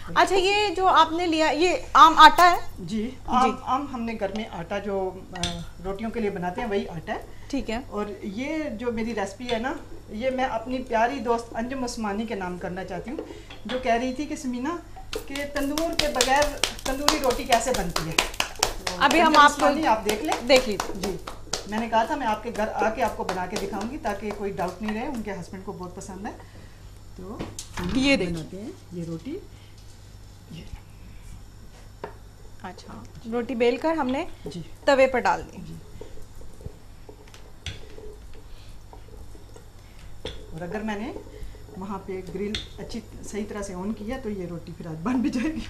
अच्छा, ये जो आपने लिया ये आम आटा है? जी, आम हमने घर में आटा जो रोटियों के लिए बनाते हैं वही आटा है। ठीक है। और ये जो मेरी रेसिपी है ना, ये मैं अपनी प्यारी दोस्त अंजुम उस्मानी के नाम करना चाहती हूँ, जो कह रही थी कि समीना कि तंदूर के बगैर तंदूरी रोटी कैसे बनती है। तो अभी हम अंजुम आपको उस्मानी आप देख लें। देख लीजिए। जी, मैंने कहा था मैं आपके घर आके आपको बना के दिखाऊंगी ताकि कोई डाउट नहीं रहे, उनके हस्बैंड को बहुत पसंद है। तो हम ये देखिए। बनाते हैं ये रोटी। ये अच्छा, रोटी बेल कर हमने जी तवे पर डाल दी। जी। और अगर मैंने वहाँ पे ग्रिल अच्छी सही तरह से ऑन किया तो ये रोटी फिर आज बन भी जाएगी।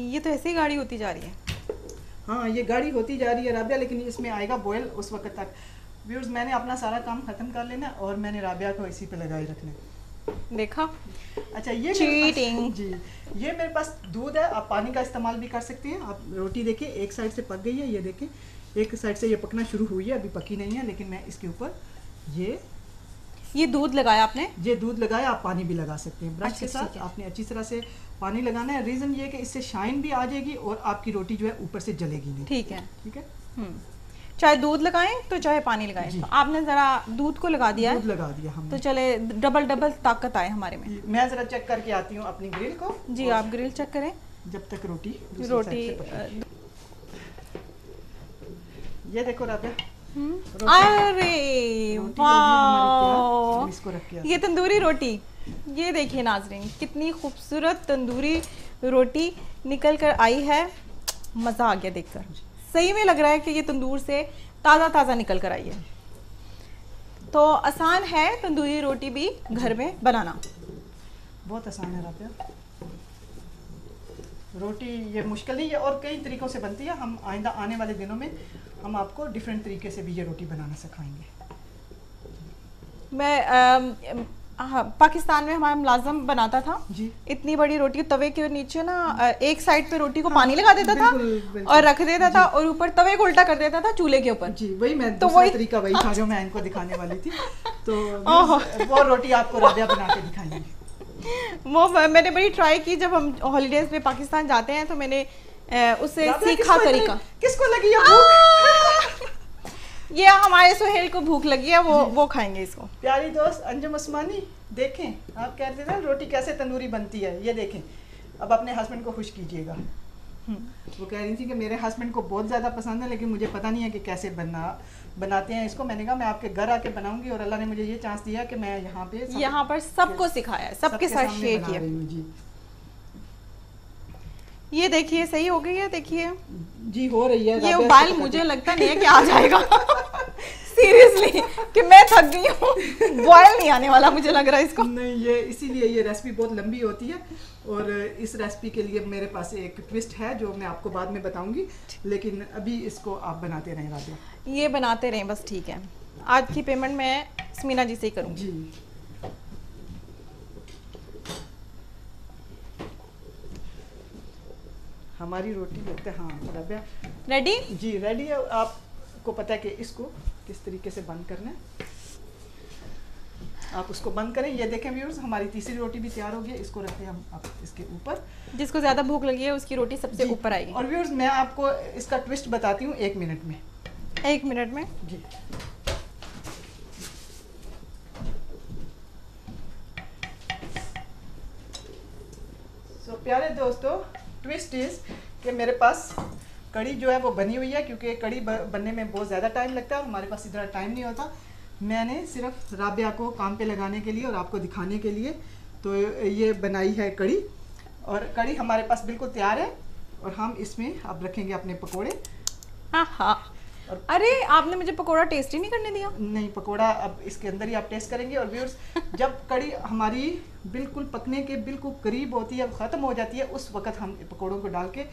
ये तो ऐसे ही गाढ़ी होती जा रही है। हाँ, ये गाढ़ी होती जा रही है राबिया, लेकिन इसमें आएगा बॉयल उस वक्त तक। व्यूअर्स, मैंने अपना सारा काम खत्म कर लेना और मैंने राबिया को इसी पे लगाए रखना। देखा? अच्छा, ये चीटिंग। जी, ये मेरे पास दूध है, आप पानी का इस्तेमाल भी कर सकते हैं। आप रोटी देखिए एक साइड से पक गई है, ये देखिए एक साइड से ये पकना शुरू हुई है, अभी पकी नहीं है, लेकिन मैं इसके ऊपर ये दूध लगाया आपने? ये दूध लगाया। आप पानी भी लगा सकते हैं ब्रश अच्छा, के साथ। ठीक है। आपने अच्छी तरह से पानी लगाना है। रीज़न ये है कि इससे शाइन भी आ जाएगी और आपकी रोटी जो है ऊपर से जलेगी नहीं। ठीक है। ठीक है, चाहे दूध लगाएं तो चाहे पानी लगाएं। जी। तो आपने जरा दूध को लगा दिया दूध है, लगा दिया हमने। तो चले डबल ताकत आए हमारे में। मैं ज़रा चेक करके आती हूँ अपनी ग्रिल को। जी, और आप ग्रिल चेक करें। जब तक रोटी दूसरी रोटी साइड से पके। ये देखो राबिया, अरे रोटी हो गई हमारी तैयार। वाह, हम इसको रख के आते ये तंदूरी रोटी। ये देखिए नाजरीन, कितनी खूबसूरत तंदूरी रोटी निकल कर आई है। मज़ा आ गया देखकर। सही में लग रहा है कि ये तंदूर से ताज़ा ताज़ा निकल कर आई है। तो आसान है तंदूरी रोटी भी घर में बनाना। बहुत आसान है राबिया, रोटी ये मुश्किल नहीं है और कई तरीक़ों से बनती है। हम आइंदा आने वाले दिनों में हम आपको डिफरेंट तरीके से भी ये रोटी बनाना सिखाएंगे। मैं पाकिस्तान में हमारा मुलाजम बनाता था जी। इतनी बड़ी रोटी तवे के नीचे ना एक साइड पे रोटी को पानी लगा देता था बिल्कुल। और रख देता था और ऊपर तवे को उल्टा कर देता था चूल्हे के ऊपर। जी, वही मैं तो दूसरा वही तरीका वही था जो मैं इनको दिखाने वाली थी। तो वो रोटी आपको राबिया बना के दिखाएंगे। वो मैंने बड़ी ट्राई की, जब हम हॉलीडेज में पाकिस्तान जाते हैं तो मैंने उससे राबिया, सीखा तरीका। किसको लगी है भूख? ये हमारे सुहेल को भूख लगी है, वो खाएंगे इसको। प्यारी दोस्त अंजुम उस्मानी, देखें आप कहते थे रोटी कैसे तंदूरी बनती है, ये देखें। अब अपने हस्बैंड को खुश कीजिएगा। वो कह रही थी कि मेरे हस्बैंड को बहुत ज़्यादा पसंद है, लेकिन मुझे पता नहीं है कि कैसे बनाते हैं इसको। मैंने कहा मैं आपके घर आके बनाऊंगी और अल्लाह ने मुझे ये चांस दिया कि मैं यहाँ पे यहाँ पर सबको सिखाया, सबके साथ शेयर किया। जी। ये देखिए सही हो गई है, देखिए जी हो रही है। ये उबाल मुझे लगता नहीं है कि आ जाएगा सीरियसली कि मैं थक गई हूँ, बॉयल नहीं आने वाला मुझे लग रहा है इसको। नहीं, ये इसीलिए ये रेसिपी बहुत लंबी होती है और इस रेसिपी के लिए मेरे पास एक ट्विस्ट है जो मैं आपको बाद में बताऊंगी, लेकिन अभी इसको आप बनाते रहें राबिया। ये बनाते रहें बस, ठीक है। आज की पेमेंट मैं स्मीना जी से ही करूँगी जी। हमारी रोटी लगता है, हाँ राबिया रेडी जी रेडी है। आपको पता है कि इसको किस तरीके से बंद करना है, आप उसको बंद करें। ये देखें व्यूअर्स, हमारी तीसरी रोटी भी तैयार हो गई है। इसको रखते हैं हम अब इसके ऊपर। जिसको ज़्यादा भूख लगी है उसकी रोटी सबसे ऊपर आएगी। और व्यूअर्स मैं आपको इसका ट्विस्ट बताती हूँ 1 मिनट में। 1 मिनट में जी। प्यारे दोस्तों, ट्विस्ट इज कि मेरे पास कड़ी जो है वो बनी हुई है, क्योंकि कड़ी बनने में बहुत ज़्यादा टाइम लगता है और हमारे पास इतना टाइम नहीं होता। मैंने सिर्फ राबिया को काम पे लगाने के लिए और आपको दिखाने के लिए तो ये बनाई है कड़ी, और कड़ी हमारे पास बिल्कुल तैयार है। और हम इसमें अब रखेंगे अपने पकोड़े। हाँ। अरे आपने मुझे पकोड़ा टेस्ट ही नहीं करने दिया। नहीं, पकोड़ा अब इसके अंदर ही आप टेस्ट करेंगे। और व्यूअर्स, जब कड़ी हमारी बिल्कुल पकने के बिल्कुल करीब होती है, ख़त्म हो जाती है, उस वक्त हम पकोड़ों को डाल के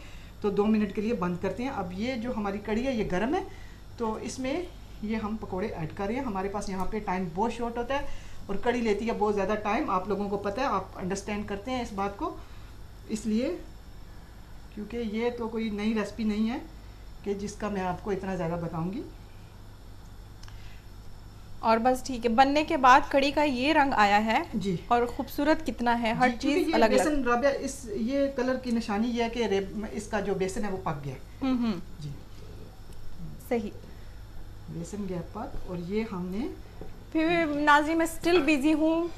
तो 2 मिनट के लिए बंद करते हैं। अब ये जो हमारी कड़ी है ये गर्म है, तो इसमें ये हम पकोड़े ऐड कर रहे हैं। हमारे पास यहाँ पे टाइम बहुत शॉर्ट होता है और कड़ी लेती है बहुत ज़्यादा टाइम। आप लोगों को पता है, आप अंडरस्टैंड करते हैं इस बात को, इसलिए क्योंकि ये तो कोई नई रेसिपी नहीं है कि जिसका मैं आपको इतना ज़्यादा बताऊंगी। और बस ठीक है, बनने के बाद कड़ी का ये रंग आया है जी, और खूबसूरत कितना है, हर चीज अलग अलग। राबिया, इस ये कलर की निशानी ये है कि इसका जो बेसन है वो पक गया। जी सही, बेसन गया पक। और ये हमने फिर नाज़ी मैं स्टिल बिजी हूँ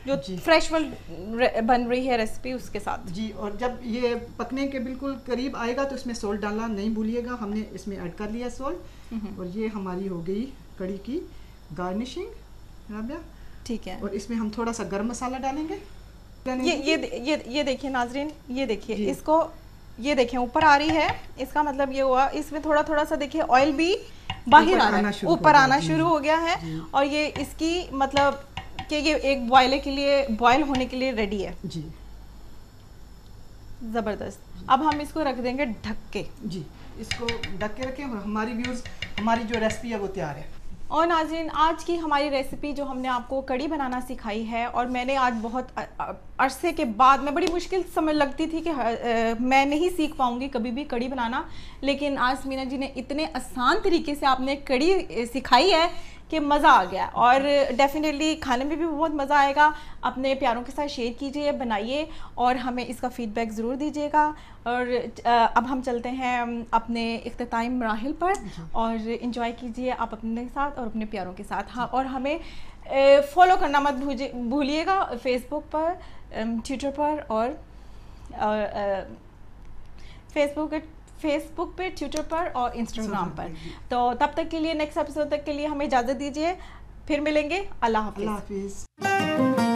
जो फ्रेश बन रही है रेसिपी उसके साथ। जी, और जब ये पकने के बिल्कुल करीब आएगा तो इसमें सॉल्ट डालना नहीं भूलिएगा। हमने इसमें ऐड कर लिया सॉल्ट। और ये हमारी हो गई कड़ी की गार्निशिंग राबिया। ठीक है, और इसमें हम थोड़ा सा गरम मसाला डालेंगे। ये देखिए नाजरीन, ये देखिए इसको, ये देखिए ऊपर आ रही है, इसका मतलब ये हुआ इसमें थोड़ा थोड़ा सा देखिए ऑयल भी बाहर आना, ऊपर आना शुरू हो गया है। और ये इसकी मतलब कि ये एक बॉयल होने के लिए रेडी है। जी, जबरदस्त। अब हम इसको रख देंगे ढक के। जी, इसको ढक के रखें और हमारी व्यूअर्स, हमारी जो रेसिपी है वो तैयार है। और नाज़रीन, आज की हमारी रेसिपी जो हमने आपको कड़ी बनाना सिखाई है, और मैंने आज बहुत अरसे के बाद, मैं बड़ी मुश्किल समझ लगती थी कि मैं नहीं सीख पाऊंगी कभी भी कड़ी बनाना, लेकिन आज मीना जी ने इतने आसान तरीके से आपने कड़ी सिखाई है कि मज़ा आ गया। और डेफिनेटली खाने में भी बहुत मज़ा आएगा। अपने प्यारों के साथ शेयर कीजिए, बनाइए और हमें इसका फीडबैक ज़रूर दीजिएगा। और अब हम चलते हैं अपने इख्तितामी मराहिल पर, और इन्जॉय कीजिए आप अपने साथ और अपने प्यारों के साथ। हाँ, और हमें फॉलो करना मत भूलिएगा फेसबुक पर, ट्विटर पर और फेसबुक पे, ट्विटर पर और इंस्टाग्राम पर। तो तब तक के लिए, नेक्स्ट एपिसोड तक के लिए हमें इजाज़त दीजिए। फिर मिलेंगे। अल्लाह हाफिज़।